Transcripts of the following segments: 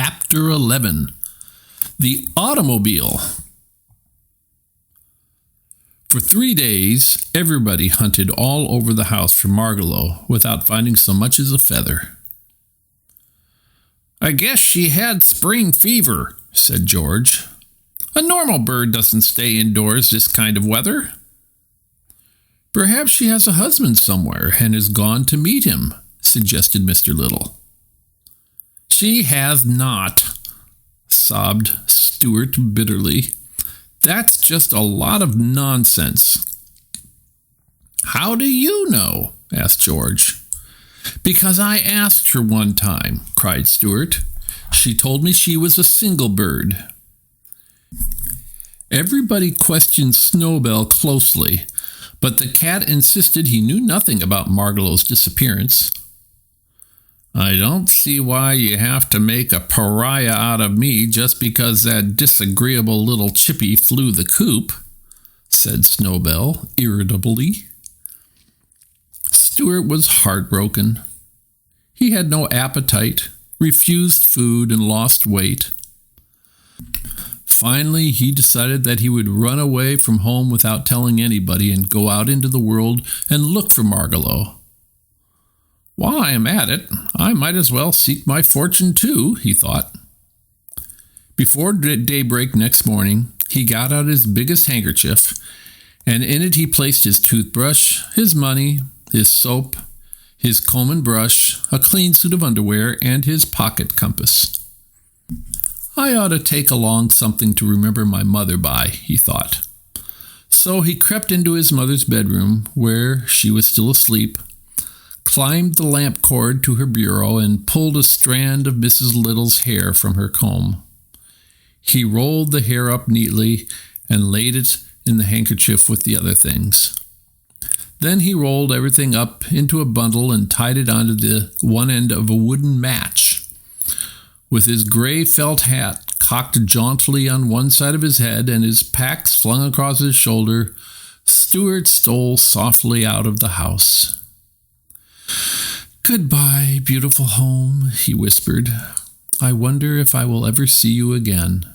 Chapter 11. The Automobile. For 3 days, everybody hunted all over the house for Margalo without finding so much as a feather. "I guess she had spring fever," said George. "A normal bird doesn't stay indoors this kind of weather." "Perhaps she has a husband somewhere and has gone to meet him," suggested Mr. Little. "She has not," sobbed Stuart bitterly. "That's just a lot of nonsense." "How do you know?" asked George. "Because I asked her one time," cried Stuart. "She told me she was a single bird." Everybody questioned Snowbell closely, but the cat insisted he knew nothing about Margalo's disappearance. "I don't see why you have to make a pariah out of me just because that disagreeable little chippy flew the coop," said Snowbell irritably. Stuart was heartbroken. He had no appetite, refused food, and lost weight. Finally, he decided that he would run away from home without telling anybody and go out into the world and look for Margalo. "While I am at it, I might as well seek my fortune too," he thought. Before daybreak next morning, he got out his biggest handkerchief, and in it he placed his toothbrush, his money, his soap, his comb and brush, a clean suit of underwear, and his pocket compass. "I ought to take along something to remember my mother by," he thought. So he crept into his mother's bedroom, where she was still asleep, climbed the lamp cord to her bureau, and pulled a strand of Mrs. Little's hair from her comb. He rolled the hair up neatly and laid it in the handkerchief with the other things. Then he rolled everything up into a bundle and tied it onto the one end of a wooden match. With his gray felt hat cocked jauntily on one side of his head and his pack slung across his shoulder, Stuart stole softly out of the house. "Goodbye, beautiful home," he whispered. "I wonder if I will ever see you again."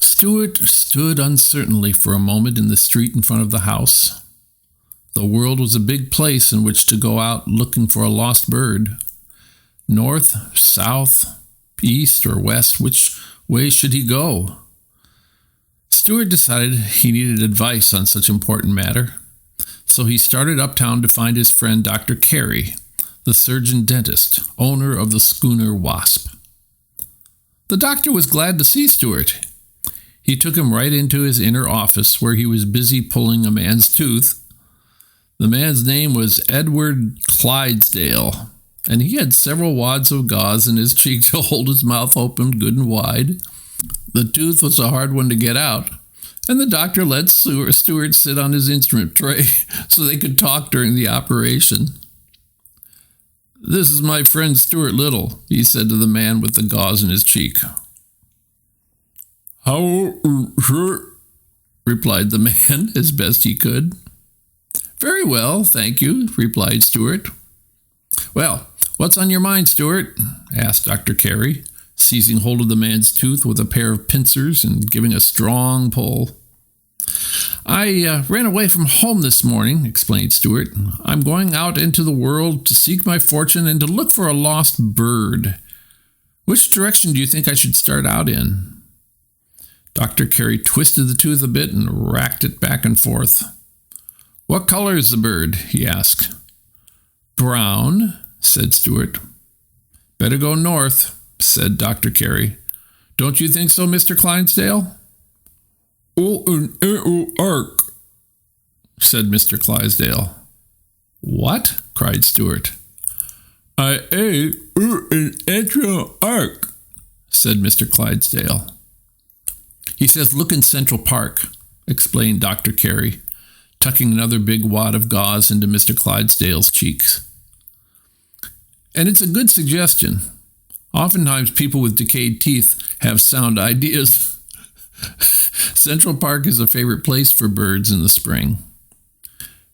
Stuart stood uncertainly for a moment in the street in front of the house. The world was a big place in which to go out looking for a lost bird. North, south, east, or west, which way should he go? Stuart decided he needed advice on such important matter. So he started uptown to find his friend Dr. Carey, the surgeon-dentist, owner of the schooner Wasp. The doctor was glad to see Stuart. He took him right into his inner office, where he was busy pulling a man's tooth. The man's name was Edward Clydesdale, and he had several wads of gauze in his cheek to hold his mouth open good and wide. The tooth was a hard one to get out, and the doctor let Stuart sit on his instrument tray so they could talk during the operation. "This is my friend Stuart Little," he said to the man with the gauze in his cheek. "How, sure," replied the man as best he could. "Very well, thank you," replied Stuart. "Well, what's on your mind, Stuart?" asked Dr. Carey, seizing hold of the man's tooth with a pair of pincers and giving a strong pull. "I ran away from home this morning," explained Stuart. "I'm going out into the world to seek my fortune and to look for a lost bird. Which direction do you think I should start out in?" Dr. Carey twisted the tooth a bit and racked it back and forth. "What color is the bird?" he asked. "Brown," said Stuart. "Better go north," said Dr. Carey. "Don't you think so, Mr. Clydesdale?" "Oh, an arc," said Mr. Clydesdale. "What?" cried Stuart. "I ate an extra arc," said Mr. Clydesdale. "He says look in Central Park," explained Dr. Carey, tucking another big wad of gauze into Mr. Clydesdale's cheeks. "And it's a good suggestion. Oftentimes people with decayed teeth have sound ideas. Central Park is a favorite place for birds in the spring."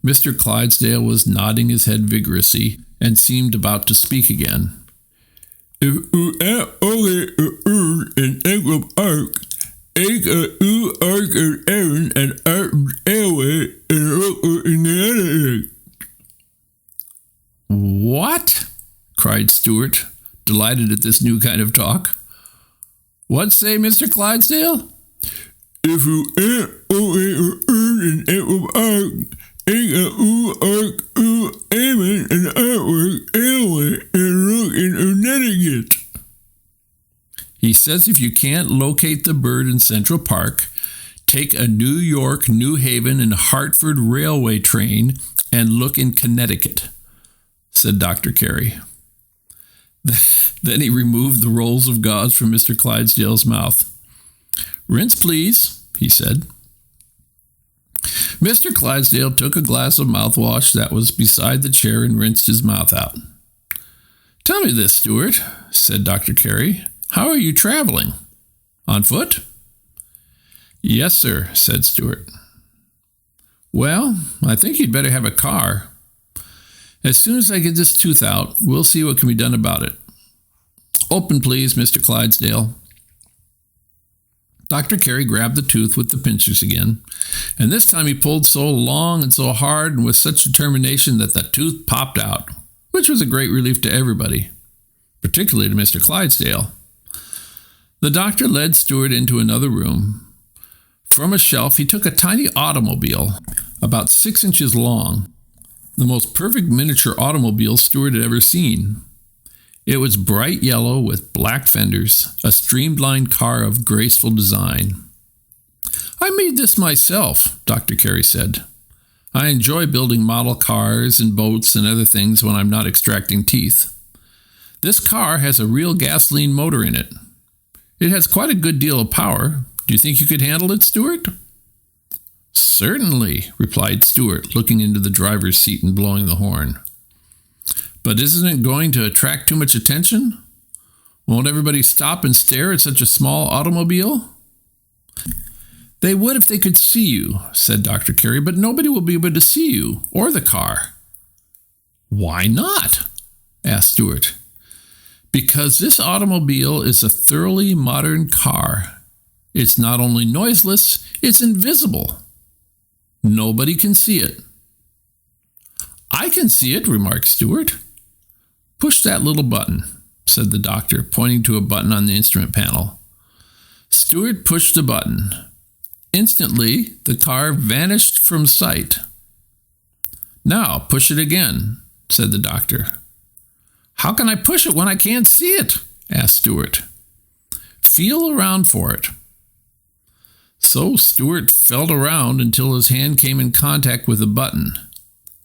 Mr. Clydesdale was nodding his head vigorously and seemed about to speak again. If you add only an egg of arc, egg a arc of Aaron and arc airway and look in the other egg. What? Cried Stuart, delighted at this new kind of talk. What say, Mr. Clydesdale? If you add only an egg of arc, egg a arc Aaron and artwork airway and look in Connecticut. He says if you can't locate the bird in Central Park, take a New York, New Haven, and Hartford railway train and look in Connecticut, said Dr. Carey. Then he removed the rolls of gauze from Mr. Clydesdale's mouth. Rinse, please, he said. Mr. Clydesdale took a glass of mouthwash that was beside the chair and rinsed his mouth out. Tell me this, Stuart, said Dr. Carey. How are you traveling? On foot? Yes, sir, said Stuart. Well, I think you'd better have a car. As soon as I get this tooth out, we'll see what can be done about it. Open, please, Mr. Clydesdale. Dr. Carey grabbed the tooth with the pincers again, and this time he pulled so long and so hard and with such determination that the tooth popped out, which was a great relief to everybody, particularly to Mr. Clydesdale. The doctor led Stuart into another room. From a shelf, he took a tiny automobile, about 6 inches long, the most perfect miniature automobile Stuart had ever seen. It was bright yellow with black fenders, a streamlined car of graceful design. I made this myself, Dr. Carey said. I enjoy building model cars and boats and other things when I'm not extracting teeth. This car has a real gasoline motor in it. It has quite a good deal of power. Do you think you could handle it, Stuart? Certainly, replied Stuart, looking into the driver's seat and blowing the horn. But isn't it going to attract too much attention? Won't everybody stop and stare at such a small automobile? They would if they could see you, said Dr. Carey, but nobody will be able to see you or the car. Why not? asked Stuart. Because this automobile is a thoroughly modern car. It's not only noiseless, it's invisible. Nobody can see it. I can see it, remarked Stuart. Push that little button, said the doctor, pointing to a button on the instrument panel. Stuart pushed the button. Instantly, the car vanished from sight. Now, push it again, said the doctor. How can I push it when I can't see it? asked Stuart. Feel around for it. So Stuart felt around until his hand came in contact with a button.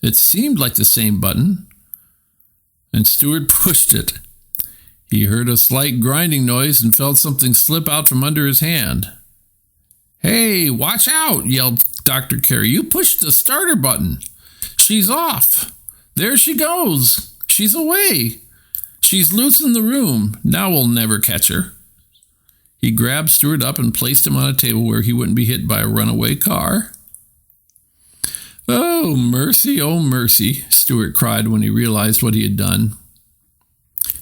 It seemed like the same button, and Stuart pushed it. He heard a slight grinding noise and felt something slip out from under his hand. Hey, watch out, yelled Dr. Carey. You pushed the starter button. She's off. There she goes. She's away. She's loose in the room. Now we'll never catch her. He grabbed Stuart up and placed him on a table where he wouldn't be hit by a runaway car. Oh, mercy, Stuart cried when he realized what he had done.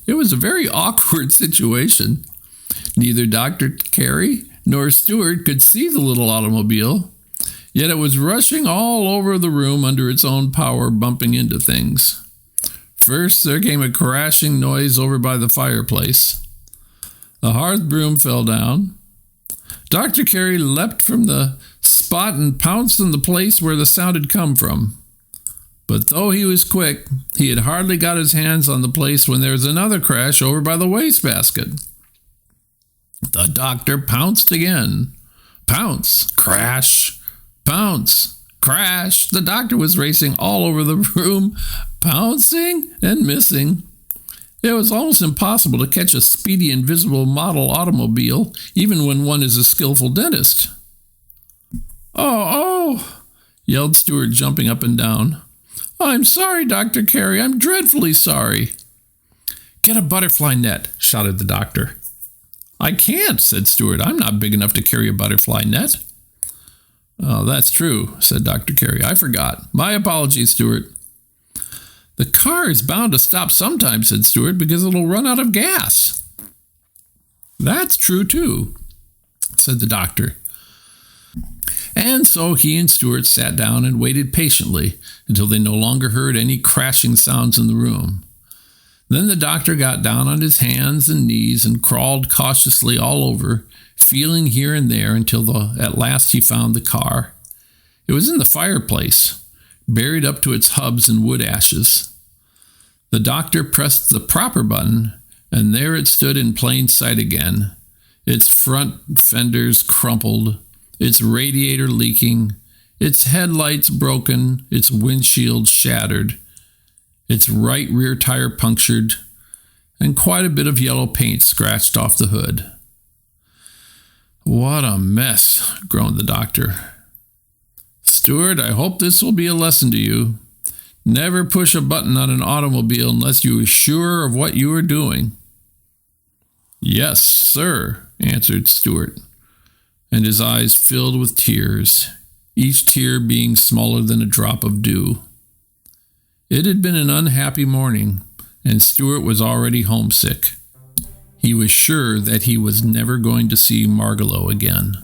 It was a very awkward situation. Neither Dr. Carey nor Stuart could see the little automobile, yet it was rushing all over the room under its own power, bumping into things. First, there came a crashing noise over by the fireplace. The hearth broom fell down. Dr. Carey leapt from the spot and pounced on the place where the sound had come from. But though he was quick, he had hardly got his hands on the place when there was another crash over by the wastebasket. The doctor pounced again. Pounce, crash, pounce, crash. The doctor was racing all over the room, pouncing and missing. It was almost impossible to catch a speedy, invisible model automobile, even when one is a skillful dentist. Oh, yelled Stuart, jumping up and down. I'm sorry, Dr. Carey. I'm dreadfully sorry. Get a butterfly net, shouted the doctor. I can't, said Stuart. I'm not big enough to carry a butterfly net. Oh, that's true, said Dr. Carey. I forgot. My apologies, Stuart. "The car is bound to stop sometime," said Stuart, "because it'll run out of gas." "That's true, too," said the doctor. And so he and Stuart sat down and waited patiently until they no longer heard any crashing sounds in the room. Then the doctor got down on his hands and knees and crawled cautiously all over, feeling here and there until at last he found the car. It was in the fireplace, buried up to its hubs in wood ashes. The doctor pressed the proper button, and there it stood in plain sight again, its front fenders crumpled, its radiator leaking, its headlights broken, its windshield shattered, its right rear tire punctured, and quite a bit of yellow paint scratched off the hood. "What a mess," groaned the doctor. "Stuart, I hope this will be a lesson to you. Never push a button on an automobile unless you are sure of what you are doing." "Yes, sir," answered Stuart, and his eyes filled with tears, each tear being smaller than a drop of dew. It had been an unhappy morning, and Stuart was already homesick. He was sure that he was never going to see Margalo again.